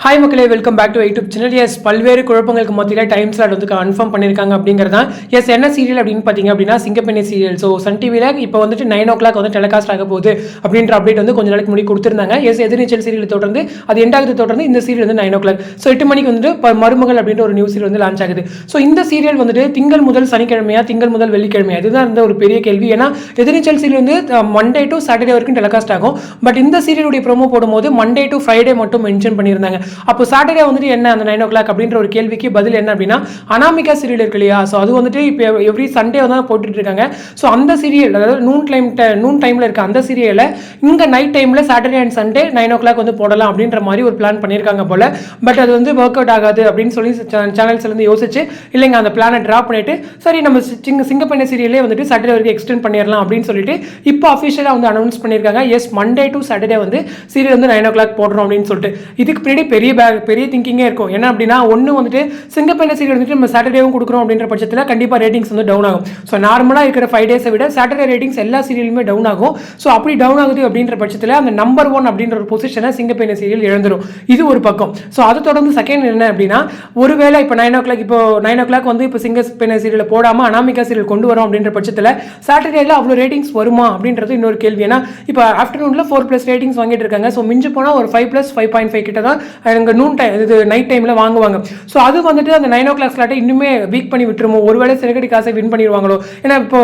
Hi மக்களே, welcome back to YouTube channel. Yes, பல்வேறு குழப்பங்களுக்கு மத்தியில் டைம் ஸ்லாட் வந்து கன்ஃபார்ம் பண்ணியிருக்காங்க அப்படிங்கிறது தான். எஸ், என்ன சீரியல் அப்படின்னு பார்த்தீங்க அப்படின்னா சிங்கப்பெண்ணை சீரியல். ஸோ சன் டிவியில் இப்போ வந்துட்டு 9 o'clock வந்து டெலிகாஸ்ட் ஆக போகுது அப்படின்ற அப்டேட் வந்து கொஞ்சம் நாளைக்கு முன்னாடி கொடுத்துருந்தாங்க. எஸ், எதிர்நீச்சல் சீரியல் தொடர்ந்து அது எண்டாவது தொடர்ந்து இந்த சீரியல் வந்து 9 o'clock. ஸோ 8 மணிக்கு வந்துட்டு மருமகள் அப்படின்ற ஒரு நியூ சீரியல் வந்து லான்ச் ஆகுது. ஸோ இந்த சீரியல் வந்துட்டு திங்கள் முதல் சனிக்கிழமையா திங்கள் முதல் வெள்ளிக்கிழமையா இதுதான் இருந்த ஒரு பெரிய கேள்வி. ஏன்னா எதிர்நீச்சல் சீரியல் வந்து மண்டே டு சாட்டர்டே வரைக்கும் டெலிகாஸ்ட் ஆகும். பட் இந்த சீரியலுடைய ப்ரோமோ போடும்போது மண்டே டு ஃப்ரைடே மட்டும் மென்ஷன் பண்ணியிருந்தாங்க. அப்போ சாட்டர்டே வந்துட்டு என்ன அந்த 9 o'clock அப்படின்ற ஒரு கேள்விக்கு பதில் என்ன அப்படின்னா அனாமிகா சீரியல் இருக்கு இல்லையா. ஸோ அது வந்துட்டு இப்போ எவ்ரி சண்டே வந்து போட்டுட்டு இருக்காங்க. ஸோ அந்த சீரியல் அதாவது நூன் டைமில் இருக்க அந்த சீரியலை இங்கே நைட் டைமில் சாட்டர்டே அண்ட் சண்டே 9 o'clock வந்து போடலாம் அப்படின்ற மாதிரி ஒரு பிளான் பண்ணியிருக்காங்க போல. பட் அது வந்து ஒர்க் அவுட் ஆகாது அப்படின்னு சொல்லி சேனல்ஸ் வந்து யோசிச்சு இல்லைங்க அந்த பிளானை ட்ராப் பண்ணிட்டு சரி நம்ம சிங்கப்பெண்ணை சீரியலே வந்துட்டு சாட்டர்டே வரைக்கும் எக்ஸ்டெண்ட் பண்ணிடலாம் அப்படின்னு சொல்லிட்டு இப்போ அஃபிஷியலாக வந்து அனௌன்ஸ் பண்ணியிருக்காங்க. எஸ், மண்டே டு சாட்டர்டே வந்து சீரியல் வந்து 9 o'clock போடுறோம் அப்படின்னு சொல்லிட்டு. இதுக்கு பின்னாடி பெரிய திங்கிங்கே இருக்கும். என்ன அப்படின்னா ஒன்று வந்துட்டு சிங்கப்பெண்ணை சீரியல் வந்துட்டு நம்ம சாட்டர்டேவும் கொடுக்குறோம் அப்படின்ற பட்சத்தில் கண்டிப்பாக ரேட்டிங்ஸ் வந்து டவுன் ஆகும். ஸோ நார்மலாக இருக்கிற 5 days விட சாட்டர்டே ரேட்டிங்ஸ் எல்லா சீரியலுமே டவுன் ஆகும். ஸோ அப்படி டவுன் ஆகுது அப்படின்ற பட்சத்தில் அந்த நம்பர் 1 அப்படின்ற ஒரு பொசிஷனை சிங்கப்பெண்ணை சீரியல் இழந்துடும். இது ஒரு பக்கம். ஸோ அதை தொடர்ந்து செகண்ட் என்ன அப்படின்னா ஒருவேளை இப்போ 9 o'clock இப்போ 9 o'clock வந்து இப்போ சிங்கப்பெண்ணை சீரியல் போடாமல் அனாமிகா சீரியல் கொண்டு வரோம் அப்படின்ற பட்சத்தில் சாட்டர்டேல அவ்வளோ ரேட்டிங்ஸ் வருமா அப்படின்றது இன்னொரு கேள்வி. ஏன்னா இப்போ ஆஃப்டர்நூனில் 4+ ரேட்டிங்ஸ் வாங்கிட்டு இருக்காங்க. ஸோ மிஞ்சு போனால் ஒரு 5+ 5.5 கிட்ட தான் எங்கள் நூன் டைம் இது நைட் டைமில் வாங்குவாங்க. ஸோ அது வந்துட்டு அந்த 9 o'clock ஸ்லாட்டை இன்னுமே வீக் பண்ணி விட்டுருமோ, ஒருவேளை சிறகடி காசை வின் பண்ணிடுவாங்களோ. ஏன்னா இப்போ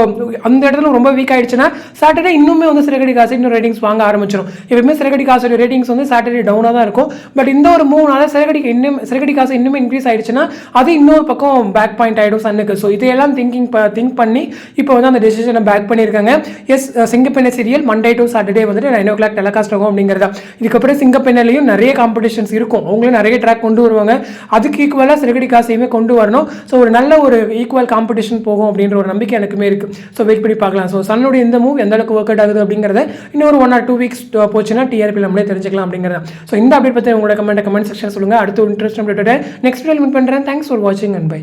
அந்த இடத்துல ரொம்ப வீக் ஆயிடுச்சுன்னா சாட்டர்டே இன்னுமே வந்து சிறகடி காசு இன்னும் ரேட்டிங்ஸ் வாங்க ஆரம்பிச்சிடும். எப்பவுமே சிறகடி காசோட ரேட்டிங்ஸ் வந்து சாட்டர்டே டவுனாக தான் இருக்கும். பட் இந்த ஒரு 3 நாள் சிறகடி காசு இன்னுமே இன்க்ரீஸ் ஆயிடுச்சுன்னா அது இன்னொரு பக்கம் பேக் பாயிண்ட் ஆகிடும் சன்னுக்கு. ஸோ இதையெல்லாம் திங்க் பண்ணி இப்போ வந்து அந்த டெசிஷனை பேக் பண்ணியிருக்காங்க. எஸ், சிங்கப்பெண்ணை சீரியல் மண்டே டு சாட்டர்டே வந்துட்டு 9 o'clock டெலிகாஸ்ட் ஆகும் அப்படிங்கிறதா. இதுக்கப்புறம் சிங்கப்பெண்ணையிலையும் நிறைய காம்படிஷன்ஸ் இருக்கும். அவங்களும் நிறைய ட்ராக் கொண்டு வருவாங்க. அதுக்கு ஈக்குவலாக சிறகடி காசையுமே கொண்டு வரணும். ஸோ ஒரு நல்ல ஒரு ஈக்குவல் காம்படிஷன் போகும் அப்படின்ற ஒரு நம்பிக்கை எனக்குமே இருக்குது. ஸோ வெயிட் பண்ணி பார்க்கலாம். ஸோ சன்னுடைய இந்த மூவ் எந்த அளவுக்கு ஒர்க் அவுட் ஆகுது அப்படிங்கிறத இன்னொரு 1 or 2 weeks போச்சுன்னா டிஆர்பி நம்மளே தெரிஞ்சுக்கலாம் அப்படிங்கிறத. ஸோ இந்த அப்டேட் பற்றி உங்களோட கமெண்ட் செக்ஷன் சொல்லுங்கள். அடுத்த interest update next video meet பண்ணுறேன். தேங்க்ஸ் ஃபார் வாட்சிங் அண்ட் பை.